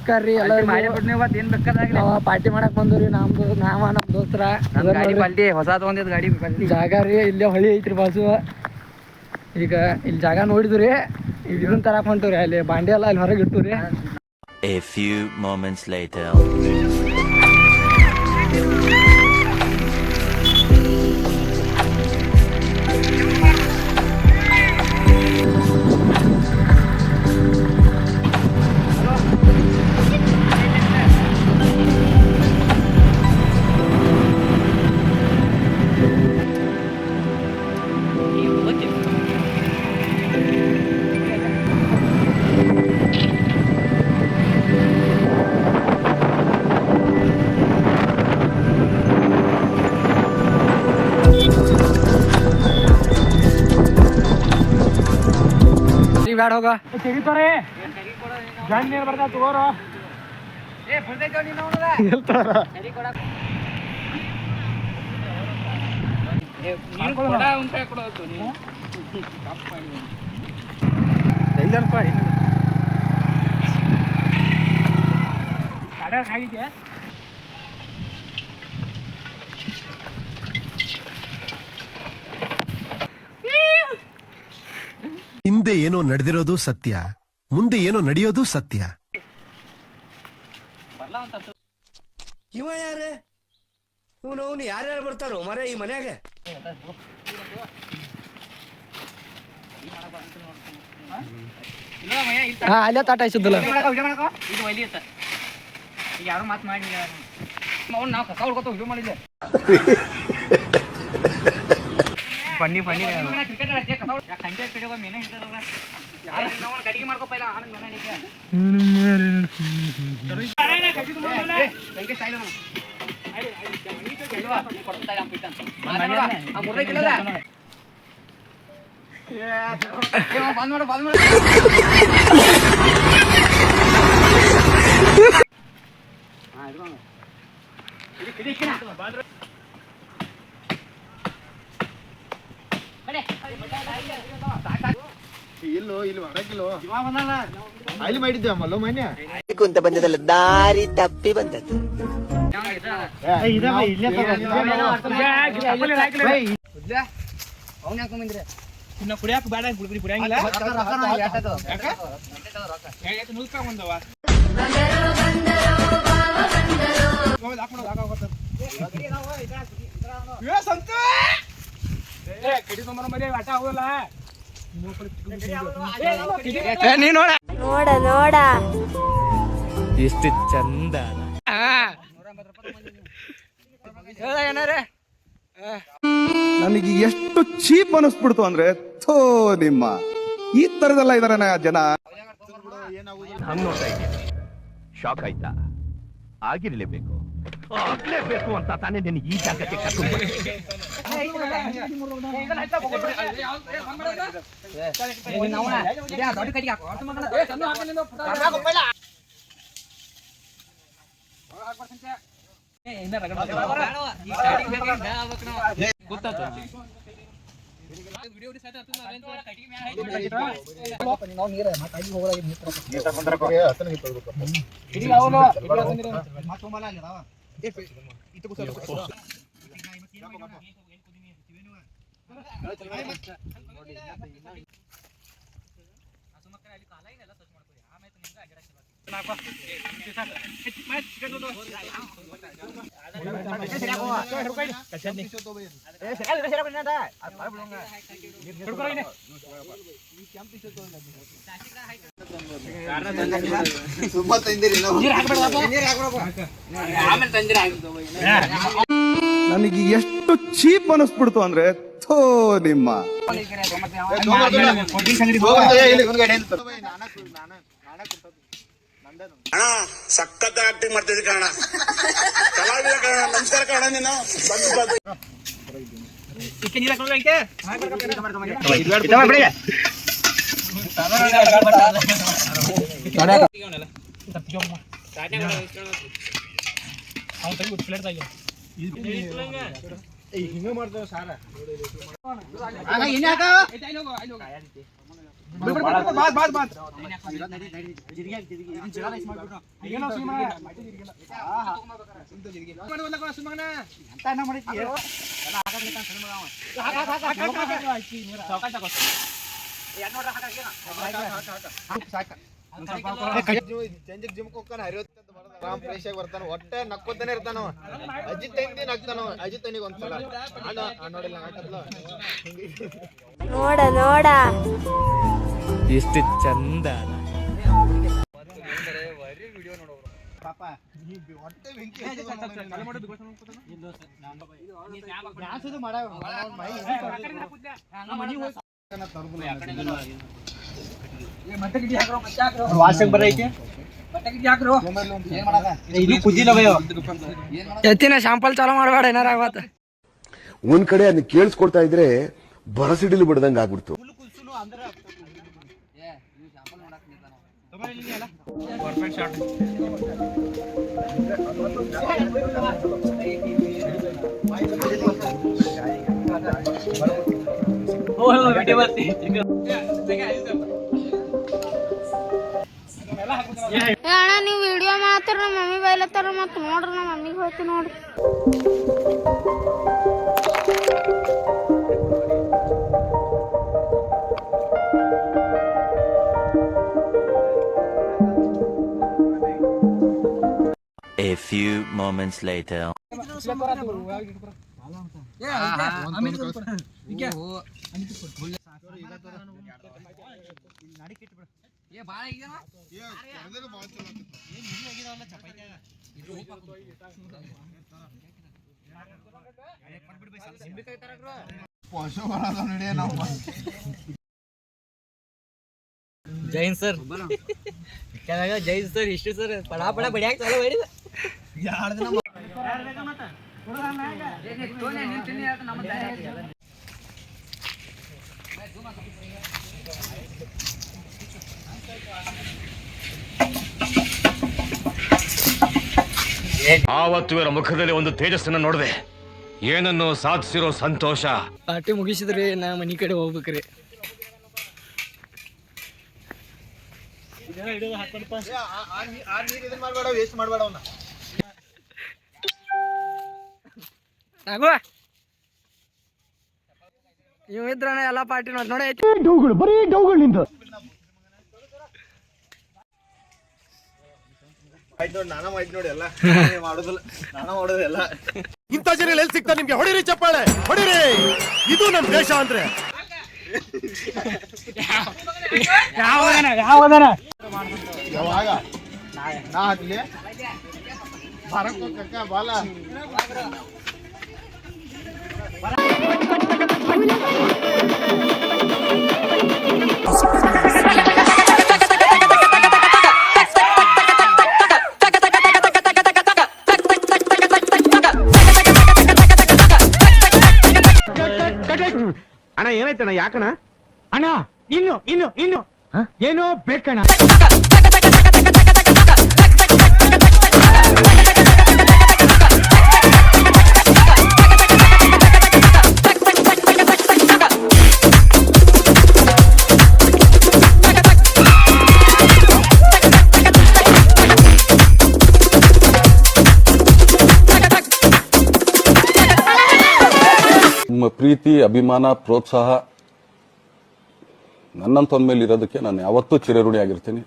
ನಮಸ್ಕಾರ ರೀ ಎಲ್ಲ ಏನ್ ಬೇಕಾದಾಗ್ಲಿ ಪಾರ್ಟಿ ಮಾಡಕ್ ಬಂದ್ರಿ ನಮ್ ದೋಸ್ತರ ಗಾಡಿ ಹೊಸ ತಗೊಂಡಿದ್ ಗಾಡಿ ಜಾಗ ರೀ ಇಲ್ಲೇ ಹೊಳಿ ಐತ್ರಿ ಬಾಜು. ಈಗ ಇಲ್ಲಿ ಜಾಗ ನೋಡಿದ್ರಿ ಈಗ ಇದನ್ನ ತರಾಕ್ ಹೊಂಟವ್ರಿ ಅಲ್ಲಿ ಬಾಂಡೆ ಎಲ್ಲ ಅಲ್ಲಿ ಹೊರಗೆ ಇಟ್ಟವ್ರಿ. A few moments later. ಬ್ಯಾಡ ಹೋಗ ತೆಗಿತಾರೆ ಜನ್ ಏನ್ ಬರ್ತಾವ ತಗೋರು ಹಿಂದೆ ಏನೋ ನಡೆದಿರೋದು ಸತ್ಯ, ಮುಂದೆ ಏನೋ ನಡೆಯೋದು ಸತ್ಯ. ಇವ ಯಾರೇ ಇವನು ಯಾರ್ಯಾರು ಬರ್ತಾರೋ ಮರೆ ಈ ಮನ್ಯಾಗ? ಅಲ್ಲೇ ತಾಟ ಆಯ್ಸದಲ್ಲ ಯಾರು ಮಾತು ಮಾಡಿ ನಾವು ಕಸ ಹೊಡ್ಕೊತ ಇದು ಮಾಡಿದ್ದೆ ಫನ್ನಿ ಕ್ರಿಕೆಟ್ ಕಡಿಗೆ ಮಾಡ್ಕೋಪ ಅಲ್ಲಿ ಮಾಡಿದ್ದೆ ಮಲ್ಲ ಮನ್ಯ ಕುಂತ ಬಂದದಲ್ಲ ದಾರಿ ತಪ್ಪಿ ಬಂದದ್ದು. ಇನ್ನ ಕುಡಿಯಾಕ ಬೇಡ ಕುಡಿಯಂಗಿಲ್ಲ ನೋಡ ನೋಡ ಎಷ್ಟು ಚಂದ ಏನಾರ ನನಗೆ ಎಷ್ಟು ಚೀಪ್ ಅನಿಸ್ಬಿಡ್ತು ಅಂದ್ರೆ ಥೋ ನಿಮ್ಮ ಈ ತರದೆಲ್ಲ ಇದಾರೆ ಜನ. ಹಂಗ್ ನೋಡ್ತಾ ಇದ್ದೀನಿ, ಶಾಕ್ ಆಯ್ತಾ? ಆಗಿರ್ಲೇಬೇಕು, ಆಗ್ಲೇಬೇಕು ಅಂತ ತಾನೇ ನೀನು ಈ ಜಾಗಕ್ಕೆ ಕರ್ಕೊಂಡು ನನಗೆ ಎಷ್ಟು ಚೀಪ್ ಅನಿಸ್ಬಿಡ್ತು ಅಂದ್ರೆ ಥೋ ನಿಮ್ಮ ಅಣ್ಣ ಸಖತ್ ಆಕ್ಟಿಂಗ್ ಮಾಡ್ತಿದ್ದೆ ಕಣ, ಕಲಾವಿದ ಕಣ. ನಮಸ್ಕಾರ ಕಣ, ನೀನು ಹಿಂಗ ಮಾಡ್ತಾವ ಸಾರ ಸಂಜೆಗ್ ಜಿಮ್ ಹೋಗ್ತಾನ ಆರಾಮ್ ಫ್ರೆಶ್ ಆಗಿ ಬರ್ತಾನ ಒಟ್ಟೆ ನಕ್ಕೋತಾನೆ ಇರ್ತಾನ ಅಜಿತ್ ತಂದಿ ನಗ್ತಾನ ಅಜಿತ್ ತನಿಗೆ ಒಂದ್ಸಲ ನೋಡಿಲ್ಲ ನೋಡ ನೋಡ ಎಷ್ಟು ಚಂದ ಹೊಟ್ಟೆ ಬೆಂಕಿ ಎತ್ತಿನ ಶಾಂಪಲ್ ಚಾಲೂ ಮಾಡಬೇಡ ಏನಾರ ಆಗತ್ತ. ಒಂದ್ ಕಡೆ ಅದನ್ನ ಕೇಳಿಸ್ಕೊಡ್ತಾ ಇದ್ರೆ ಬರಸಿಡಿಲು ಬಿಡ್ದಂಗ ಆಗ್ಬಿಡ್ತು. ಅಣ್ಣ ನೀವು ವಿಡಿಯೋ ಮಾಡ್ತಾರ ನಮ್ಮ ಮಮ್ಮಿ ಬೈಲತ್ತಾರ ಮತ್ ನೋಡ್ರಿ ನಮ್ಮ ಮಮ್ಮಿಗೆ ಹೋಯ್ತು ನೋಡ್ರಿ. A few moments later. Jain sir Jain sir ಇಷ್ಟು ಸರ್ ಪಡಾ ಪಡ ಬಡಿಯಾಕ ಚಾಲು ಮಾಡಿದ ಆವತ್ತು ಇವರ ಮುಖದಲ್ಲಿ ಒಂದು ತೇಜಸ್ಸನ್ನ ನೋಡಿದೆ. ಏನನ್ನು ಸಾಧಿಸಿರೋ ಸಂತೋಷ. ಪಾರ್ಟಿ ಮುಗಿಸಿದ್ರಿ ನಾ ಮನಿ ಕಡೆ ಹೋಗ್ಬೇಕ್ರಿ. ಮಾಡ್ಬೇಡ ವೇಸ್ಟ್ ಮಾಡ್ಬೇಡ ಅವನ್ನ ಇವ್ ಇದ್ರನ ಎಲ್ಲಾ ಪಾರ್ಟಿ ನೋಡಿ ಬರೀ ಡೌಗಳು ನಿಂದು. ನಾನ ಮಾಡಿ ನೋಡಿ ಎಲ್ಲ ಮಾಡೋದಿಲ್ಲ ನಾನ ಮಾಡೋದಿಲ್ಲ. ಇಂಥ ಜನ ಎಲ್ಲಿ ಸಿಗ್ತಾರೆ ನಿಮ್ಗೆ? ಹೊಡಿರಿ ಚಪ್ಪಾಳೆ ಹೊಡಿರಿ. ಇದು ನಮ್ ದೇಶ ಅಂದ್ರೆ. ಯಾವಾಗ ನಾ ಹಾಕ್ಲಿ ಬರಕ್ ಕಕ್ಕ ಬಾಲ ಅಣ್ಣ ಏನಾಯ್ತಣ್ಣ ಯಾಕಣ್ಣ ಅಣ್ಣ ಇನ್ನು ಇನ್ನು ಇನ್ನು ಏನೋ ಬೇಕಣ್ಣ ನಿಮ್ಮ ಪ್ರೀತಿ ಅಭಿಮಾನ ಪ್ರೋತ್ಸಾಹ ನನ್ನಂತವನ ಮೇಲೆ ಇರೋದಕ್ಕೆ ನಾನು ಯಾವತ್ತೂ ಚಿರಋಣಿ ಆಗಿರ್ತೀನಿ.